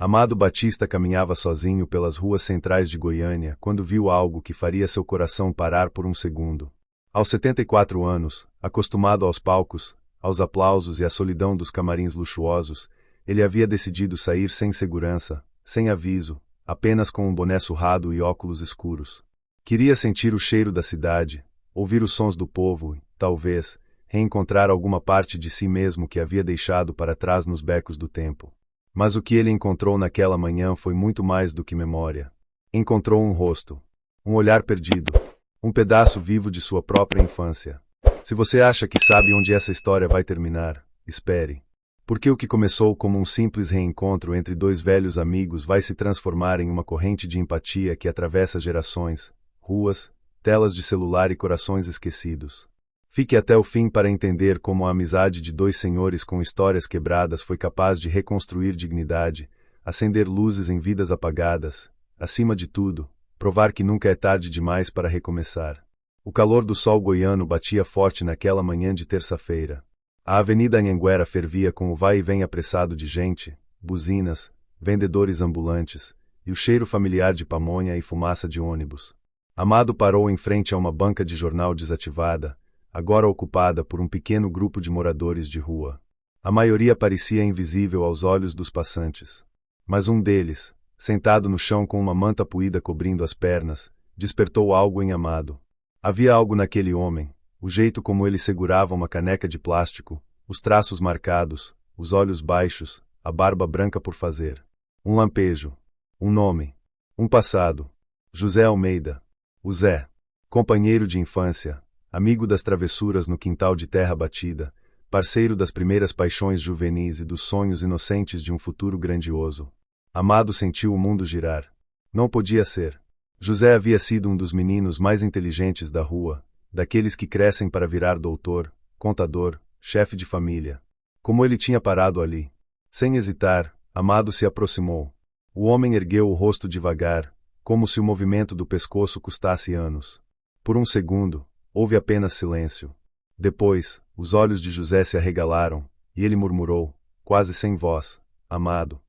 Amado Batista caminhava sozinho pelas ruas centrais de Goiânia quando viu algo que faria seu coração parar por um segundo. Aos 74 anos, acostumado aos palcos, aos aplausos e à solidão dos camarins luxuosos, ele havia decidido sair sem segurança, sem aviso, apenas com um boné surrado e óculos escuros. Queria sentir o cheiro da cidade, ouvir os sons do povo e, talvez, reencontrar alguma parte de si mesmo que havia deixado para trás nos becos do tempo. Mas o que ele encontrou naquela manhã foi muito mais do que memória. Encontrou um rosto, um olhar perdido, um pedaço vivo de sua própria infância. Se você acha que sabe onde essa história vai terminar, espere. Porque o que começou como um simples reencontro entre dois velhos amigos vai se transformar em uma corrente de empatia que atravessa gerações, ruas, telas de celular e corações esquecidos. Fique até o fim para entender como a amizade de dois senhores com histórias quebradas foi capaz de reconstruir dignidade, acender luzes em vidas apagadas, acima de tudo, provar que nunca é tarde demais para recomeçar. O calor do sol goiano batia forte naquela manhã de terça-feira. A Avenida Anhanguera fervia com o vai e vem apressado de gente, buzinas, vendedores ambulantes, e o cheiro familiar de pamonha e fumaça de ônibus. Amado parou em frente a uma banca de jornal desativada, agora ocupada por um pequeno grupo de moradores de rua. A maioria parecia invisível aos olhos dos passantes. Mas um deles, sentado no chão com uma manta puída cobrindo as pernas, despertou algo em Amado. Havia algo naquele homem, o jeito como ele segurava uma caneca de plástico, os traços marcados, os olhos baixos, a barba branca por fazer. Um lampejo. Um nome. Um passado. José Almeida. O Zé. Companheiro de infância. Amigo das travessuras no quintal de terra batida, parceiro das primeiras paixões juvenis e dos sonhos inocentes de um futuro grandioso. Amado sentiu o mundo girar. Não podia ser. José havia sido um dos meninos mais inteligentes da rua, daqueles que crescem para virar doutor, contador, chefe de família. Como ele tinha parado ali? Sem hesitar, Amado se aproximou. O homem ergueu o rosto devagar, como se o movimento do pescoço custasse anos. Por um segundo, houve apenas silêncio. Depois, os olhos de José se arregalaram, e ele murmurou, quase sem voz, Amado.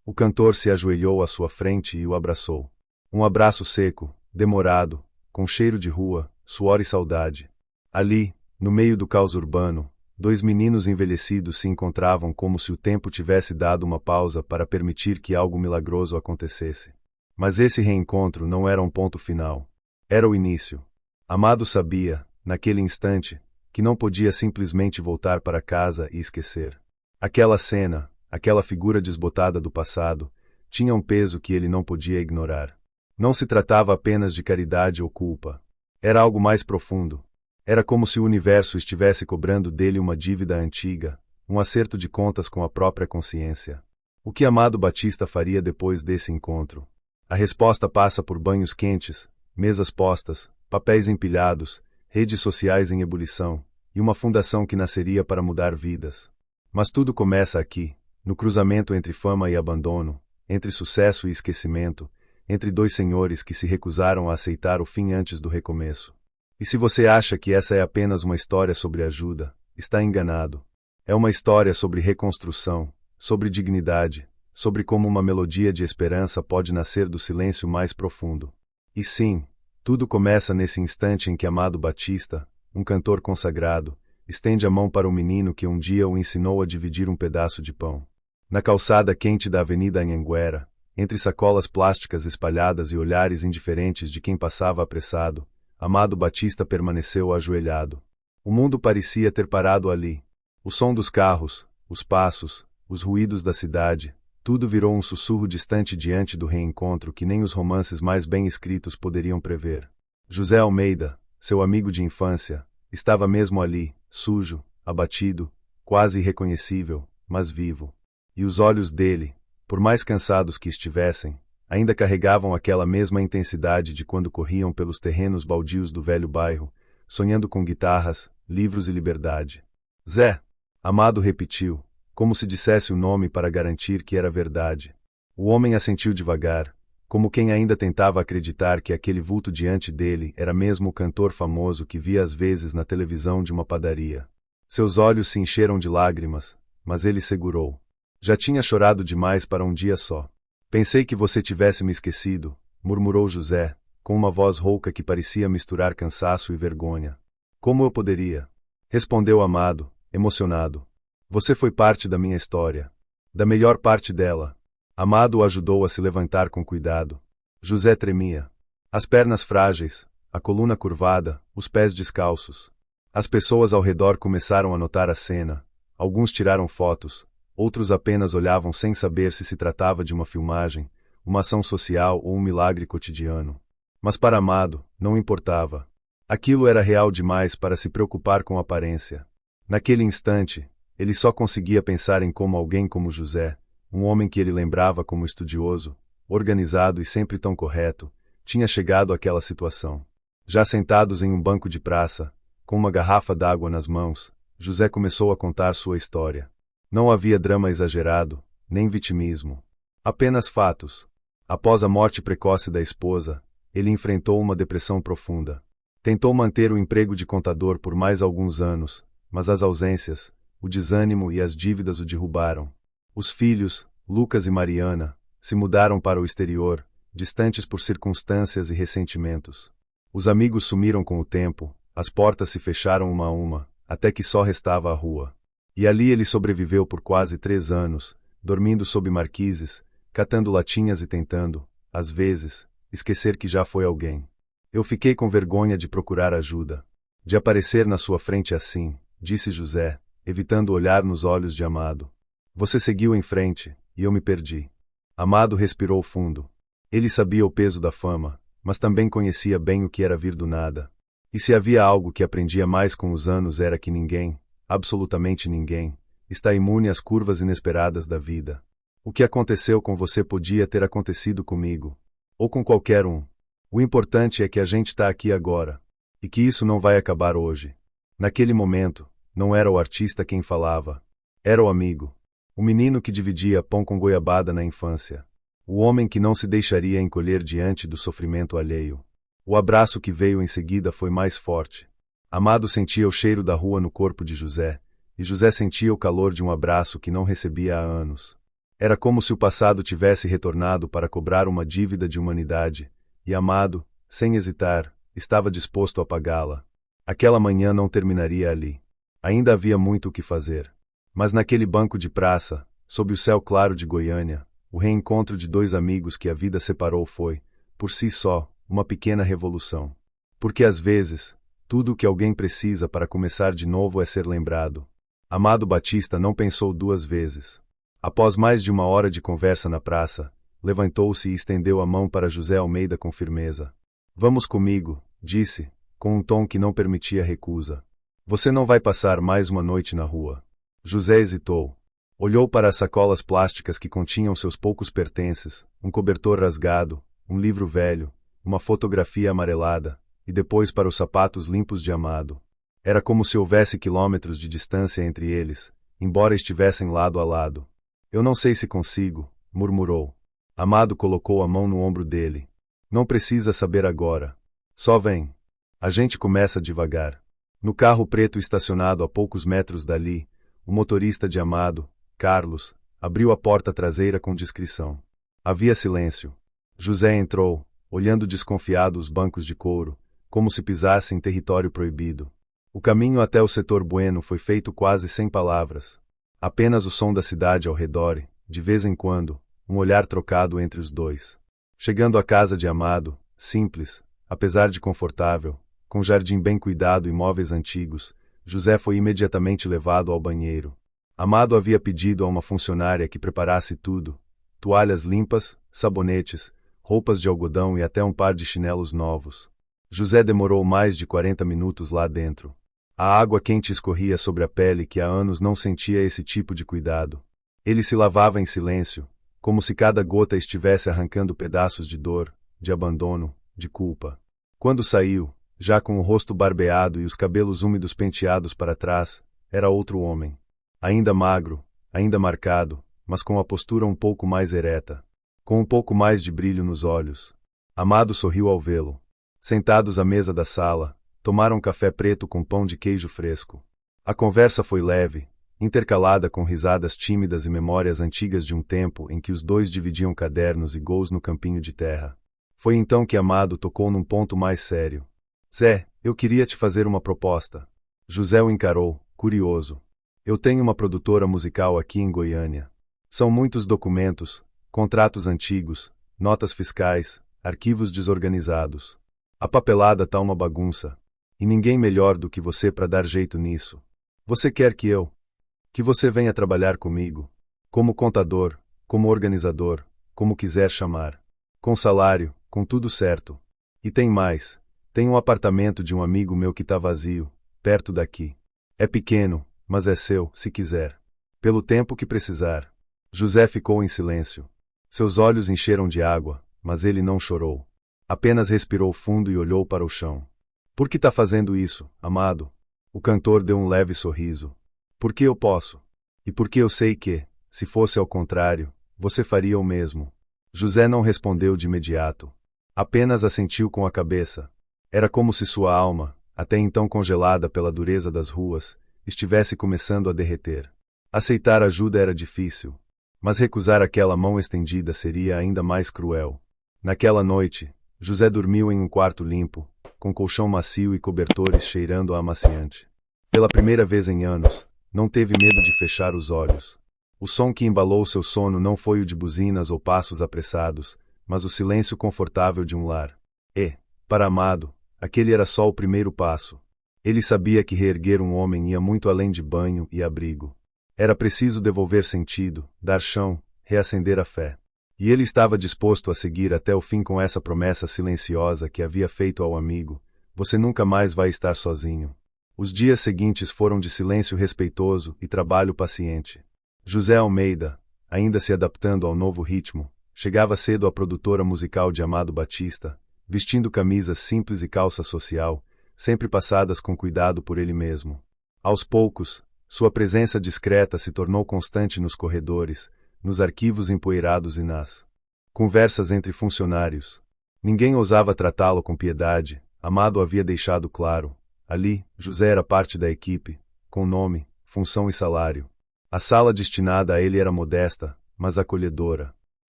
O cantor se ajoelhou à sua frente e o abraçou. Um abraço seco, demorado, com cheiro de rua, suor e saudade. Ali, no meio do caos urbano, dois meninos envelhecidos se encontravam como se o tempo tivesse dado uma pausa para permitir que algo milagroso acontecesse. Mas esse reencontro não era um ponto final. Era o início. Amado sabia, naquele instante, que não podia simplesmente voltar para casa e esquecer. Aquela cena, aquela figura desbotada do passado, tinha um peso que ele não podia ignorar. Não se tratava apenas de caridade ou culpa. Era algo mais profundo. Era como se o universo estivesse cobrando dele uma dívida antiga, um acerto de contas com a própria consciência. O que Amado Batista faria depois desse encontro? A resposta passa por banhos quentes, mesas postas, papéis empilhados, redes sociais em ebulição, e uma fundação que nasceria para mudar vidas. Mas tudo começa aqui, no cruzamento entre fama e abandono, entre sucesso e esquecimento, entre dois senhores que se recusaram a aceitar o fim antes do recomeço. E se você acha que essa é apenas uma história sobre ajuda, está enganado. É uma história sobre reconstrução, sobre dignidade, sobre como uma melodia de esperança pode nascer do silêncio mais profundo. E sim, tudo começa nesse instante em que Amado Batista, um cantor consagrado, estende a mão para o menino que um dia o ensinou a dividir um pedaço de pão. Na calçada quente da Avenida Anhanguera, entre sacolas plásticas espalhadas e olhares indiferentes de quem passava apressado, Amado Batista permaneceu ajoelhado. O mundo parecia ter parado ali. O som dos carros, os passos, os ruídos da cidade, tudo virou um sussurro distante diante do reencontro que nem os romances mais bem escritos poderiam prever. José Almeida, seu amigo de infância, estava mesmo ali, sujo, abatido, quase irreconhecível, mas vivo. E os olhos dele, por mais cansados que estivessem, ainda carregavam aquela mesma intensidade de quando corriam pelos terrenos baldios do velho bairro, sonhando com guitarras, livros e liberdade. Zé! Amado repetiu, como se dissesse o nome para garantir que era verdade. O homem assentiu devagar, como quem ainda tentava acreditar que aquele vulto diante dele era mesmo o cantor famoso que via às vezes na televisão de uma padaria. Seus olhos se encheram de lágrimas, mas ele segurou. Já tinha chorado demais para um dia só. Pensei que você tivesse me esquecido, murmurou José, com uma voz rouca que parecia misturar cansaço e vergonha. Como eu poderia? Respondeu Amado, emocionado. Você foi parte da minha história. Da melhor parte dela. Amado o ajudou a se levantar com cuidado. José tremia. As pernas frágeis, a coluna curvada, os pés descalços. As pessoas ao redor começaram a notar a cena. Alguns tiraram fotos, outros apenas olhavam sem saber se tratava de uma filmagem, uma ação social ou um milagre cotidiano. Mas para Amado, não importava. Aquilo era real demais para se preocupar com aparência. Naquele instante, ele só conseguia pensar em como alguém como José, um homem que ele lembrava como estudioso, organizado e sempre tão correto, tinha chegado àquela situação. Já sentados em um banco de praça, com uma garrafa d'água nas mãos, José começou a contar sua história. Não havia drama exagerado, nem vitimismo. Apenas fatos. Após a morte precoce da esposa, ele enfrentou uma depressão profunda. Tentou manter o emprego de contador por mais alguns anos, mas as ausências, o desânimo e as dívidas o derrubaram. Os filhos, Lucas e Mariana, se mudaram para o exterior, distantes por circunstâncias e ressentimentos. Os amigos sumiram com o tempo, as portas se fecharam uma a uma, até que só restava a rua. E ali ele sobreviveu por quase 3 anos, dormindo sob marquises, catando latinhas e tentando, às vezes, esquecer que já foi alguém. Eu fiquei com vergonha de procurar ajuda. De aparecer na sua frente assim, disse José, evitando olhar nos olhos de Amado. Você seguiu em frente, e eu me perdi. Amado respirou fundo. Ele sabia o peso da fama, mas também conhecia bem o que era vir do nada. E se havia algo que aprendia mais com os anos era que ninguém, absolutamente ninguém, está imune às curvas inesperadas da vida. O que aconteceu com você podia ter acontecido comigo. Ou com qualquer um. O importante é que a gente está aqui agora. E que isso não vai acabar hoje. Naquele momento, não era o artista quem falava. Era o amigo. O menino que dividia pão com goiabada na infância. O homem que não se deixaria encolher diante do sofrimento alheio. O abraço que veio em seguida foi mais forte. Amado sentia o cheiro da rua no corpo de José, e José sentia o calor de um abraço que não recebia há anos. Era como se o passado tivesse retornado para cobrar uma dívida de humanidade, e Amado, sem hesitar, estava disposto a pagá-la. Aquela manhã não terminaria ali. Ainda havia muito o que fazer. Mas naquele banco de praça, sob o céu claro de Goiânia, o reencontro de 2 amigos que a vida separou foi, por si só, uma pequena revolução. Porque às vezes, tudo o que alguém precisa para começar de novo é ser lembrado. Amado Batista não pensou 2 vezes. Após mais de 1 hora de conversa na praça, levantou-se e estendeu a mão para José Almeida com firmeza. Vamos comigo, disse, com um tom que não permitia recusa. Você não vai passar mais uma noite na rua. José hesitou. Olhou para as sacolas plásticas que continham seus poucos pertences, um cobertor rasgado, um livro velho, uma fotografia amarelada, e depois para os sapatos limpos de Amado. Era como se houvesse quilômetros de distância entre eles, embora estivessem lado a lado. Eu não sei se consigo, murmurou. Amado colocou a mão no ombro dele. Não precisa saber agora. Só vem. A gente começa devagar. No carro preto estacionado a poucos metros dali, o motorista de Amado, Carlos, abriu a porta traseira com discrição. Havia silêncio. José entrou, olhando desconfiado os bancos de couro, como se pisasse em território proibido. O caminho até o setor bueno foi feito quase sem palavras. Apenas o som da cidade ao redor e, de vez em quando, um olhar trocado entre os dois. Chegando à casa de Amado, simples, apesar de confortável, com jardim bem cuidado e móveis antigos, José foi imediatamente levado ao banheiro. Amado havia pedido a uma funcionária que preparasse tudo: toalhas limpas, sabonetes, roupas de algodão e até um par de chinelos novos. José demorou mais de 40 minutos lá dentro. A água quente escorria sobre a pele que há anos não sentia esse tipo de cuidado. Ele se lavava em silêncio, como se cada gota estivesse arrancando pedaços de dor, de abandono, de culpa. Quando saiu, já com o rosto barbeado e os cabelos úmidos penteados para trás, era outro homem. Ainda magro, ainda marcado, mas com a postura um pouco mais ereta. Com um pouco mais de brilho nos olhos. Amado sorriu ao vê-lo. Sentados à mesa da sala, tomaram café preto com pão de queijo fresco. A conversa foi leve, intercalada com risadas tímidas e memórias antigas de um tempo em que os dois dividiam cadernos e gols no campinho de terra. Foi então que Amado tocou num ponto mais sério. Zé, eu queria te fazer uma proposta. José o encarou, curioso. Eu tenho uma produtora musical aqui em Goiânia. São muitos documentos, contratos antigos, notas fiscais, arquivos desorganizados. A papelada tá uma bagunça. E ninguém melhor do que você para dar jeito nisso. Você quer que você venha trabalhar comigo? Como contador, como organizador, como quiser chamar. Com salário, com tudo certo. E tem mais. Tem um apartamento de um amigo meu que tá vazio, perto daqui. É pequeno, mas é seu, se quiser. Pelo tempo que precisar. José ficou em silêncio. Seus olhos encheram de água, mas ele não chorou. Apenas respirou fundo e olhou para o chão. Por que tá fazendo isso, Amado? O cantor deu um leve sorriso. Porque eu posso. E porque eu sei que, se fosse ao contrário, você faria o mesmo. José não respondeu de imediato. Apenas assentiu com a cabeça. Era como se sua alma, até então congelada pela dureza das ruas, estivesse começando a derreter. Aceitar ajuda era difícil, mas recusar aquela mão estendida seria ainda mais cruel. Naquela noite, José dormiu em um quarto limpo, com colchão macio e cobertores cheirando a amaciante. Pela primeira vez em anos, não teve medo de fechar os olhos. O som que embalou seu sono não foi o de buzinas ou passos apressados, mas o silêncio confortável de um lar. E, para Amado, aquele era só o primeiro passo. Ele sabia que reerguer um homem ia muito além de banho e abrigo. Era preciso devolver sentido, dar chão, reacender a fé. E ele estava disposto a seguir até o fim com essa promessa silenciosa que havia feito ao amigo: você nunca mais vai estar sozinho. Os dias seguintes foram de silêncio respeitoso e trabalho paciente. José Almeida, ainda se adaptando ao novo ritmo, chegava cedo à produtora musical de Amado Batista, vestindo camisas simples e calça social, sempre passadas com cuidado por ele mesmo. Aos poucos, sua presença discreta se tornou constante nos corredores, nos arquivos empoeirados e nas conversas entre funcionários. Ninguém ousava tratá-lo com piedade, Amado havia deixado claro. Ali, José era parte da equipe, com nome, função e salário. A sala destinada a ele era modesta, mas acolhedora.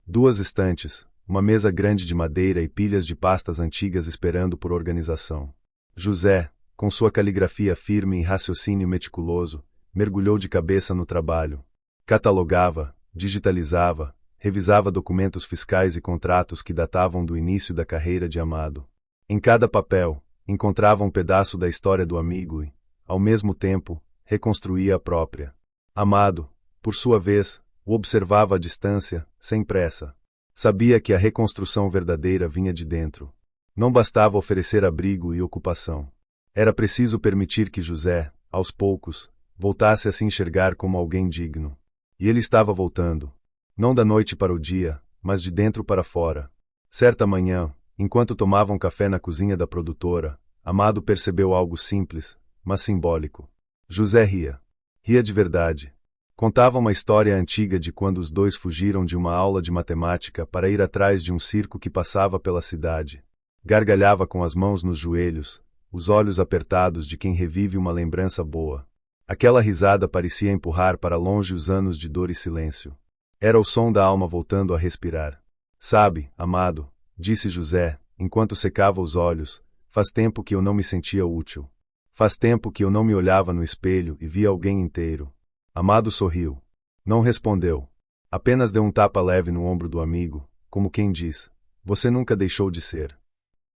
2 estantes, uma mesa grande de madeira e pilhas de pastas antigas esperando por organização. José, com sua caligrafia firme e raciocínio meticuloso, mergulhou de cabeça no trabalho. Catalogava, digitalizava, revisava documentos fiscais e contratos que datavam do início da carreira de Amado. Em cada papel, encontrava um pedaço da história do amigo e, ao mesmo tempo, reconstruía a própria. Amado, por sua vez, o observava à distância, sem pressa. Sabia que a reconstrução verdadeira vinha de dentro. Não bastava oferecer abrigo e ocupação. Era preciso permitir que José, aos poucos, voltasse a se enxergar como alguém digno. E ele estava voltando. Não da noite para o dia, mas de dentro para fora. Certa manhã, enquanto tomavam café na cozinha da produtora, Amado percebeu algo simples, mas simbólico. José ria. Ria de verdade. Contava uma história antiga de quando os dois fugiram de uma aula de matemática para ir atrás de um circo que passava pela cidade. Gargalhava com as mãos nos joelhos, os olhos apertados de quem revive uma lembrança boa. Aquela risada parecia empurrar para longe os anos de dor e silêncio. Era o som da alma voltando a respirar. Sabe, Amado, disse José, enquanto secava os olhos, faz tempo que eu não me sentia útil. Faz tempo que eu não me olhava no espelho e via alguém inteiro. Amado sorriu. Não respondeu. Apenas deu um tapa leve no ombro do amigo, como quem diz: você nunca deixou de ser.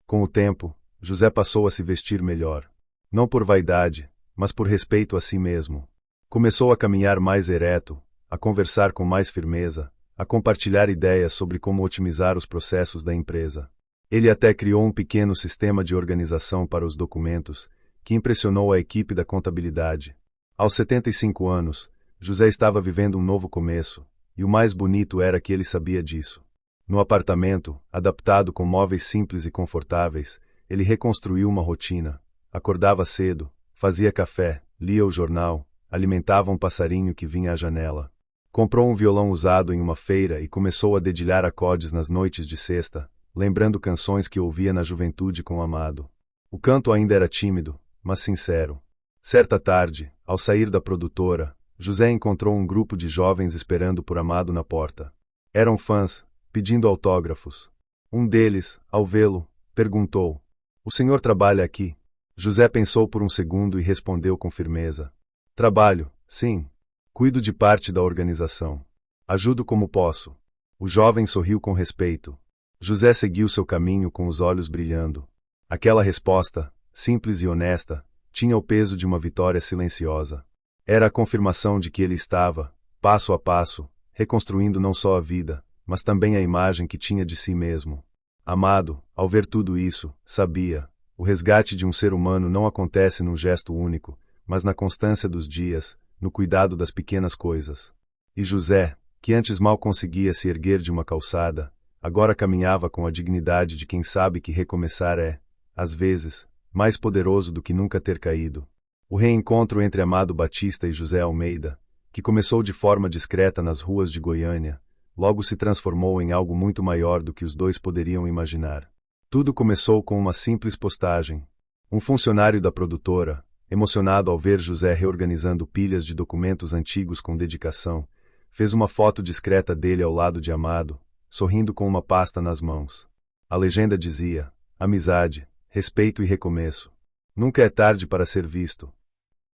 Com o tempo, José passou a se vestir melhor. Não por vaidade, mas por respeito a si mesmo. Começou a caminhar mais ereto, a conversar com mais firmeza, a compartilhar ideias sobre como otimizar os processos da empresa. Ele até criou um pequeno sistema de organização para os documentos, que impressionou a equipe da contabilidade. Aos 75 anos, José estava vivendo um novo começo, e o mais bonito era que ele sabia disso. No apartamento, adaptado com móveis simples e confortáveis, ele reconstruiu uma rotina. Acordava cedo, fazia café, lia o jornal, alimentava um passarinho que vinha à janela. Comprou um violão usado em uma feira e começou a dedilhar acordes nas noites de sexta, lembrando canções que ouvia na juventude com Amado. O canto ainda era tímido, mas sincero. Certa tarde, ao sair da produtora, José encontrou um grupo de jovens esperando por Amado na porta. Eram fãs, pedindo autógrafos. Um deles, ao vê-lo, perguntou: "O senhor trabalha aqui?" José pensou por um segundo e respondeu com firmeza: "Trabalho, sim. Cuido de parte da organização. Ajudo como posso." O jovem sorriu com respeito. José seguiu seu caminho com os olhos brilhando. Aquela resposta, simples e honesta, tinha o peso de uma vitória silenciosa. Era a confirmação de que ele estava, passo a passo, reconstruindo não só a vida, mas também a imagem que tinha de si mesmo. Amado, ao ver tudo isso, sabia: o resgate de um ser humano não acontece num gesto único, mas na constância dos dias, no cuidado das pequenas coisas. E José, que antes mal conseguia se erguer de uma calçada, agora caminhava com a dignidade de quem sabe que recomeçar é, às vezes, mais poderoso do que nunca ter caído. O reencontro entre Amado Batista e José Almeida, que começou de forma discreta nas ruas de Goiânia, logo se transformou em algo muito maior do que os dois poderiam imaginar. Tudo começou com uma simples postagem. Um funcionário da produtora, emocionado ao ver José reorganizando pilhas de documentos antigos com dedicação, fez uma foto discreta dele ao lado de Amado, sorrindo com uma pasta nas mãos. A legenda dizia: amizade, respeito e recomeço. Nunca é tarde para ser visto.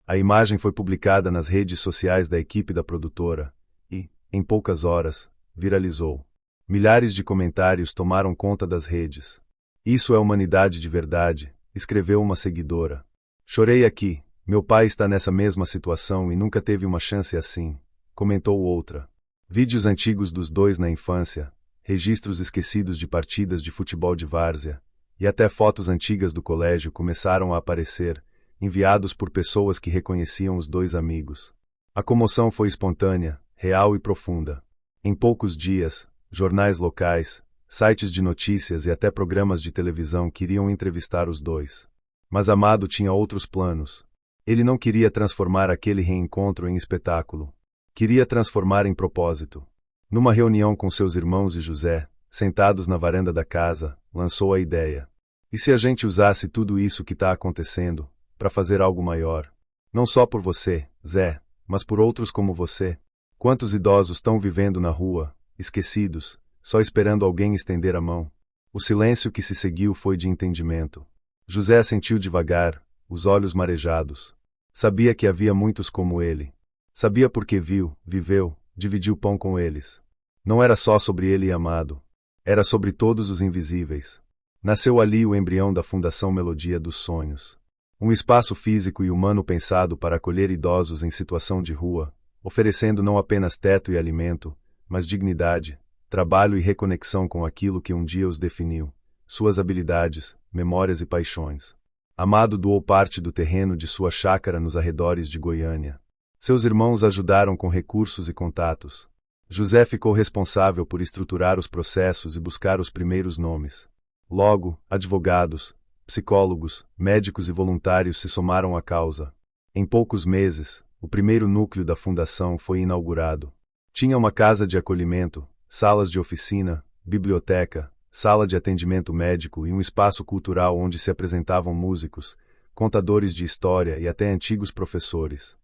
A imagem foi publicada nas redes sociais da equipe da produtora e, em poucas horas, viralizou. Milhares de comentários tomaram conta das redes. "Isso é humanidade de verdade", escreveu uma seguidora. "Chorei aqui, meu pai está nessa mesma situação e nunca teve uma chance assim", comentou outra. Vídeos antigos dos dois na infância, registros esquecidos de partidas de futebol de várzea, e até fotos antigas do colégio começaram a aparecer, enviados por pessoas que reconheciam os dois amigos. A comoção foi espontânea, real e profunda. Em poucos dias, jornais locais, sites de notícias e até programas de televisão queriam entrevistar os dois. Mas Amado tinha outros planos. Ele não queria transformar aquele reencontro em espetáculo. Queria transformar em propósito. Numa reunião com seus irmãos e José, sentados na varanda da casa, lançou a ideia: "E se a gente usasse tudo isso que está acontecendo para fazer algo maior? Não só por você, Zé, mas por outros como você. Quantos idosos estão vivendo na rua, esquecidos, só esperando alguém estender a mão?" O silêncio que se seguiu foi de entendimento. José assentiu devagar, os olhos marejados. Sabia que havia muitos como ele. Sabia porque viu, viveu, dividiu pão com eles. Não era só sobre ele e Amado. Era sobre todos os invisíveis. Nasceu ali o embrião da Fundação Melodia dos Sonhos. Um espaço físico e humano pensado para acolher idosos em situação de rua, oferecendo não apenas teto e alimento, mas dignidade, trabalho e reconexão com aquilo que um dia os definiu, suas habilidades, memórias e paixões. Amado doou parte do terreno de sua chácara nos arredores de Goiânia. Seus irmãos ajudaram com recursos e contatos. José ficou responsável por estruturar os processos e buscar os primeiros nomes. Logo, advogados, psicólogos, médicos e voluntários se somaram à causa. Em poucos meses, o primeiro núcleo da fundação foi inaugurado. Tinha uma casa de acolhimento, salas de oficina, biblioteca, sala de atendimento médico e um espaço cultural onde se apresentavam músicos, contadores de história e até antigos professores.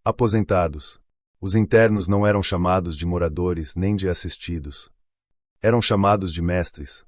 Aposentados. Os internos não eram chamados de moradores nem de assistidos. Eram chamados de mestres.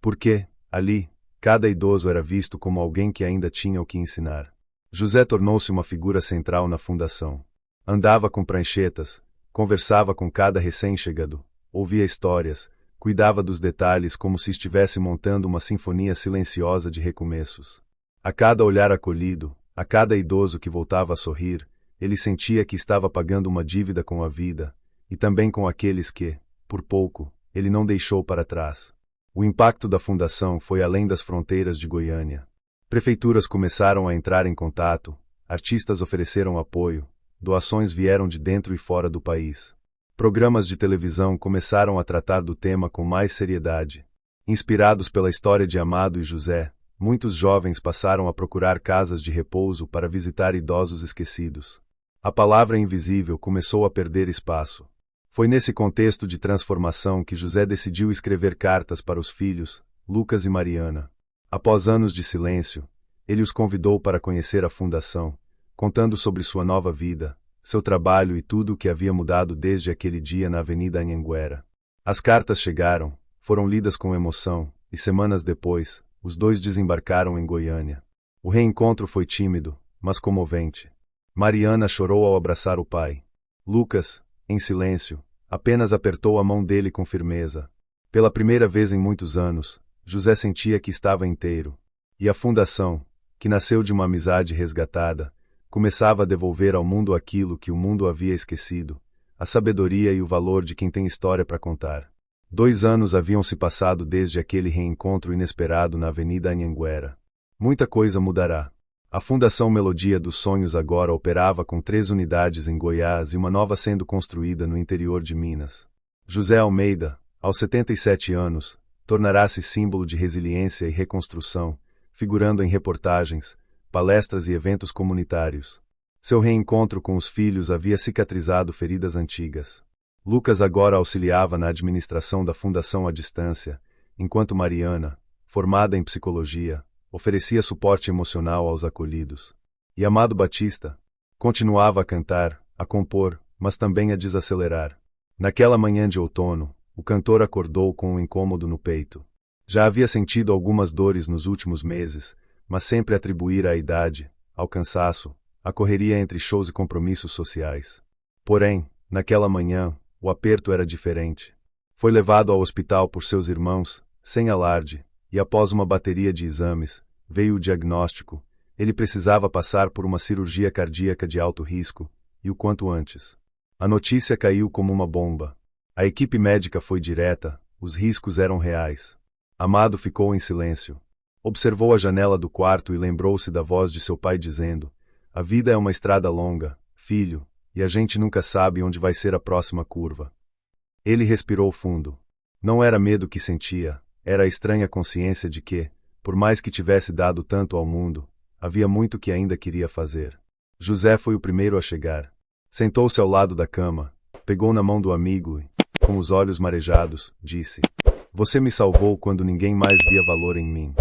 Porque, ali, cada idoso era visto como alguém que ainda tinha o que ensinar. José tornou-se uma figura central na fundação. Andava com pranchetas, conversava com cada recém-chegado, ouvia histórias, cuidava dos detalhes como se estivesse montando uma sinfonia silenciosa de recomeços. A cada olhar acolhido, a cada idoso que voltava a sorrir, ele sentia que estava pagando uma dívida com a vida, e também com aqueles que, por pouco, ele não deixou para trás. O impacto da fundação foi além das fronteiras de Goiânia. Prefeituras começaram a entrar em contato, artistas ofereceram apoio, doações vieram de dentro e fora do país. Programas de televisão começaram a tratar do tema com mais seriedade. Inspirados pela história de Amado e José, muitos jovens passaram a procurar casas de repouso para visitar idosos esquecidos. A palavra invisível começou a perder espaço. Foi nesse contexto de transformação que José decidiu escrever cartas para os filhos, Lucas e Mariana. Após anos de silêncio, ele os convidou para conhecer a fundação, contando sobre sua nova vida, seu trabalho e tudo o que havia mudado desde aquele dia na Avenida Anhanguera. As cartas chegaram, foram lidas com emoção, e semanas depois, os dois desembarcaram em Goiânia. O reencontro foi tímido, mas comovente. Mariana chorou ao abraçar o pai. Lucas, em silêncio, apenas apertou a mão dele com firmeza. Pela primeira vez em muitos anos, José sentia que estava inteiro. E a fundação, que nasceu de uma amizade resgatada, começava a devolver ao mundo aquilo que o mundo havia esquecido, a sabedoria e o valor de quem tem história para contar. 2 anos haviam se passado desde aquele reencontro inesperado na Avenida Anhanguera. Muita coisa mudará. A Fundação Melodia dos Sonhos agora operava com 3 unidades em Goiás e uma nova sendo construída no interior de Minas. José Almeida, aos 77 anos, tornará-se símbolo de resiliência e reconstrução, figurando em reportagens, palestras e eventos comunitários. Seu reencontro com os filhos havia cicatrizado feridas antigas. Lucas agora auxiliava na administração da fundação à distância, enquanto Mariana, formada em psicologia, oferecia suporte emocional aos acolhidos. E Amado Batista continuava a cantar, a compor, mas também a desacelerar. Naquela manhã de outono, o cantor acordou com um incômodo no peito. Já havia sentido algumas dores nos últimos meses, mas sempre atribuíra à idade, ao cansaço, à correria entre shows e compromissos sociais. Porém, naquela manhã, o aperto era diferente. Foi levado ao hospital por seus irmãos, sem alarde, e após uma bateria de exames, veio o diagnóstico: ele precisava passar por uma cirurgia cardíaca de alto risco, e o quanto antes. A notícia caiu como uma bomba. A equipe médica foi direta, os riscos eram reais. Amado ficou em silêncio. Observou a janela do quarto e lembrou-se da voz de seu pai dizendo: "A vida é uma estrada longa, filho, e a gente nunca sabe onde vai ser a próxima curva." Ele respirou fundo. Não era medo que sentia, era a estranha consciência de que, por mais que tivesse dado tanto ao mundo, havia muito que ainda queria fazer. José foi o primeiro a chegar. Sentou-se ao lado da cama, pegou na mão do amigo e, com os olhos marejados, disse: "Você me salvou quando ninguém mais via valor em mim.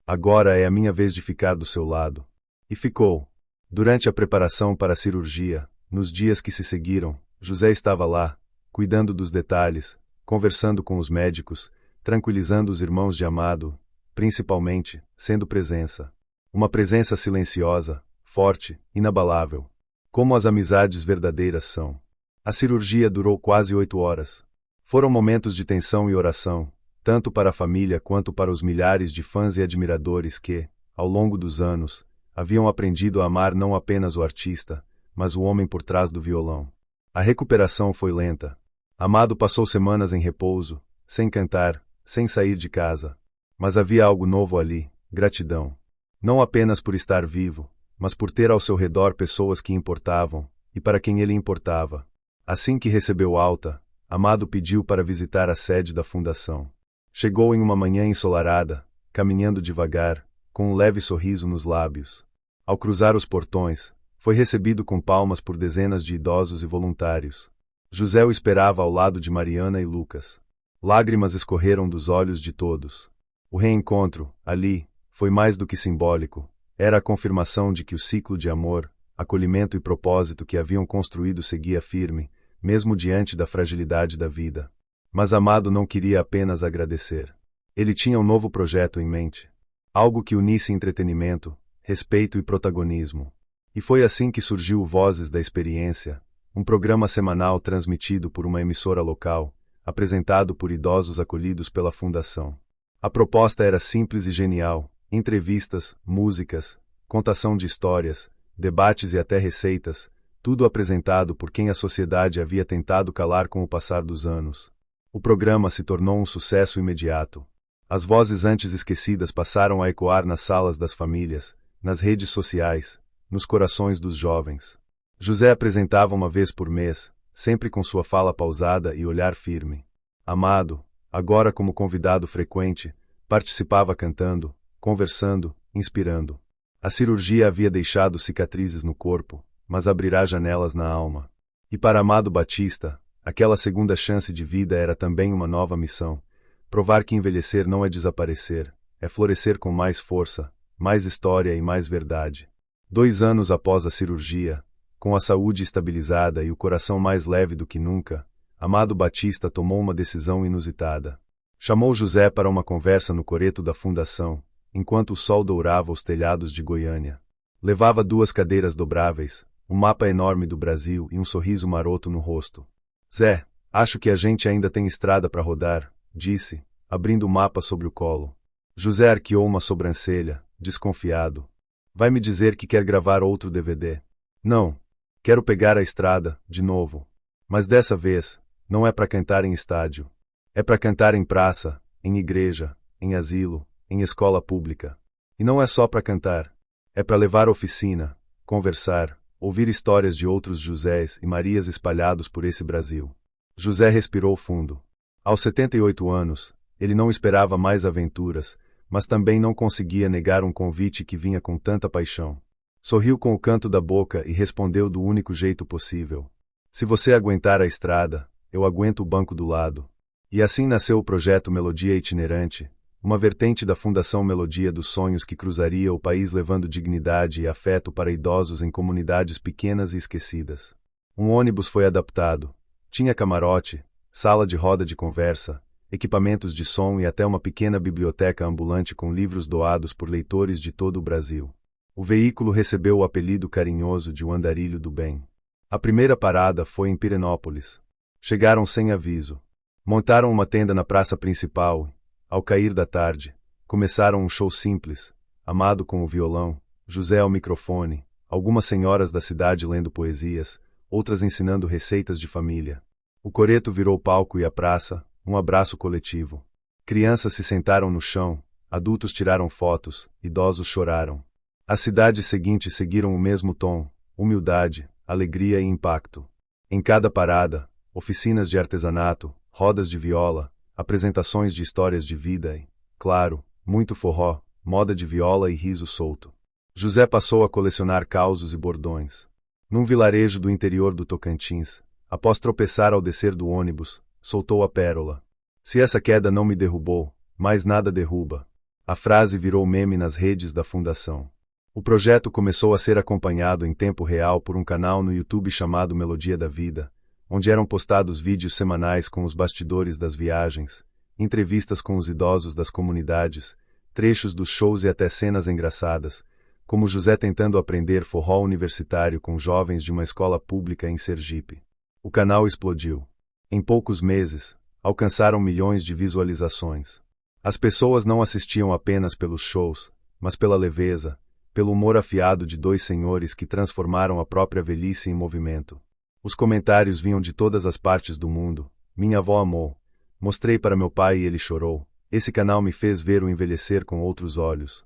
Agora é a minha vez de ficar do seu lado." E ficou. Durante a preparação para a cirurgia, nos dias que se seguiram, José estava lá, cuidando dos detalhes, conversando com os médicos, tranquilizando os irmãos de Amado, principalmente, sendo presença. Uma presença silenciosa, forte, inabalável. Como as amizades verdadeiras são. A cirurgia durou quase 8 horas. Foram momentos de tensão e oração, tanto para a família quanto para os milhares de fãs e admiradores que, ao longo dos anos, haviam aprendido a amar não apenas o artista, mas o homem por trás do violão. A recuperação foi lenta. Amado passou semanas em repouso, sem cantar, sem sair de casa. Mas havia algo novo ali: gratidão. Não apenas por estar vivo, mas por ter ao seu redor pessoas que importavam, e para quem ele importava. Assim que recebeu alta, Amado pediu para visitar a sede da fundação. Chegou em uma manhã ensolarada, caminhando devagar, com um leve sorriso nos lábios. Ao cruzar os portões, foi recebido com palmas por dezenas de idosos e voluntários. José o esperava ao lado de Mariana e Lucas. Lágrimas escorreram dos olhos de todos. O reencontro, ali, foi mais do que simbólico. Era a confirmação de que o ciclo de amor, acolhimento e propósito que haviam construído seguia firme, mesmo diante da fragilidade da vida. Mas Amado não queria apenas agradecer. Ele tinha um novo projeto em mente. Algo que unisse entretenimento, respeito e protagonismo. E foi assim que surgiu Vozes da Experiência, um programa semanal transmitido por uma emissora local, apresentado por idosos acolhidos pela Fundação. A proposta era simples e genial: entrevistas, músicas, contação de histórias, debates e até receitas, tudo apresentado por quem a sociedade havia tentado calar com o passar dos anos. O programa se tornou um sucesso imediato. As vozes antes esquecidas passaram a ecoar nas salas das famílias, nas redes sociais, nos corações dos jovens. José apresentava uma vez por mês, sempre com sua fala pausada e olhar firme. Amado, agora como convidado frequente, participava cantando, conversando, inspirando. A cirurgia havia deixado cicatrizes no corpo, mas abrirá janelas na alma. E para Amado Batista, aquela segunda chance de vida era também uma nova missão: provar que envelhecer não é desaparecer, é florescer com mais força, mais história e mais verdade. 2 anos após a cirurgia, Com a saúde estabilizada e o coração mais leve do que nunca, Amado Batista tomou uma decisão inusitada. Chamou José para uma conversa no coreto da fundação, enquanto o sol dourava os telhados de Goiânia. Levava 2 cadeiras dobráveis, um mapa enorme do Brasil e um sorriso maroto no rosto. Zé, acho que a gente ainda tem estrada para rodar, disse, abrindo o mapa sobre o colo. José arqueou uma sobrancelha, desconfiado. Vai me dizer que quer gravar outro DVD? Não. Quero pegar a estrada, de novo. Mas dessa vez, não é para cantar em estádio. É para cantar em praça, em igreja, em asilo, em escola pública. E não é só para cantar. É para levar oficina, conversar, ouvir histórias de outros Josés e Marias espalhados por esse Brasil. José respirou fundo. Aos 78 anos, ele não esperava mais aventuras, mas também não conseguia negar um convite que vinha com tanta paixão. Sorriu com o canto da boca e respondeu do único jeito possível. Se você aguentar a estrada, eu aguento o banco do lado. E assim nasceu o projeto Melodia Itinerante, uma vertente da Fundação Melodia dos Sonhos que cruzaria o país levando dignidade e afeto para idosos em comunidades pequenas e esquecidas. Um ônibus foi adaptado. Tinha camarote, sala de roda de conversa, equipamentos de som e até uma pequena biblioteca ambulante com livros doados por leitores de todo o Brasil. O veículo recebeu o apelido carinhoso de O Andarilho do Bem. A primeira parada foi em Pirenópolis. Chegaram sem aviso. Montaram uma tenda na praça principal. Ao cair da tarde, começaram um show simples. Amado com o violão, José ao microfone, algumas senhoras da cidade lendo poesias, outras ensinando receitas de família. O coreto virou palco e a praça, um abraço coletivo. Crianças se sentaram no chão, adultos tiraram fotos, idosos choraram. As cidades seguintes seguiram o mesmo tom, humildade, alegria e impacto. Em cada parada, oficinas de artesanato, rodas de viola, apresentações de histórias de vida e, claro, muito forró, moda de viola e riso solto. José passou a colecionar causos e bordões. Num vilarejo do interior do Tocantins, após tropeçar ao descer do ônibus, soltou a pérola. Se essa queda não me derrubou, mais nada derruba. A frase virou meme nas redes da fundação. O projeto começou a ser acompanhado em tempo real por um canal no YouTube chamado Melodia da Vida, onde eram postados vídeos semanais com os bastidores das viagens, entrevistas com os idosos das comunidades, trechos dos shows e até cenas engraçadas, como José tentando aprender forró universitário com jovens de uma escola pública em Sergipe. O canal explodiu. Em poucos meses, alcançaram milhões de visualizações. As pessoas não assistiam apenas pelos shows, mas pela leveza, pelo humor afiado de 2 senhores que transformaram a própria velhice em movimento. Os comentários vinham de todas as partes do mundo. Minha avó amou. Mostrei para meu pai e ele chorou. Esse canal me fez ver o envelhecer com outros olhos.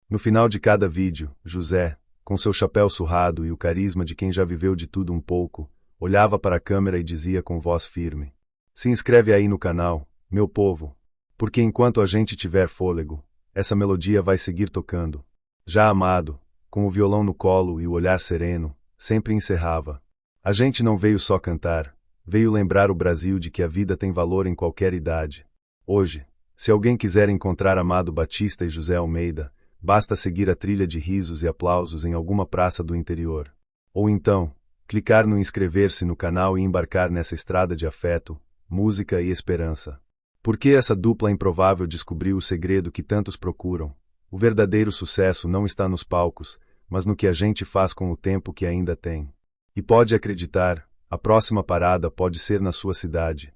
No final de cada vídeo, José, com seu chapéu surrado e o carisma de quem já viveu de tudo um pouco, olhava para a câmera e dizia com voz firme: se inscreve aí no canal, meu povo, porque enquanto a gente tiver fôlego, essa melodia vai seguir tocando. Já Amado, com o violão no colo e o olhar sereno, sempre encerrava: a gente não veio só cantar, veio lembrar o Brasil de que a vida tem valor em qualquer idade. Hoje, se alguém quiser encontrar Amado Batista e José Almeida, basta seguir a trilha de risos e aplausos em alguma praça do interior. Ou então, clicar no inscrever-se no canal e embarcar nessa estrada de afeto, música e esperança. Porque essa dupla improvável descobriu o segredo que tantos procuram. O verdadeiro sucesso não está nos palcos, mas no que a gente faz com o tempo que ainda tem. E pode acreditar, a próxima parada pode ser na sua cidade.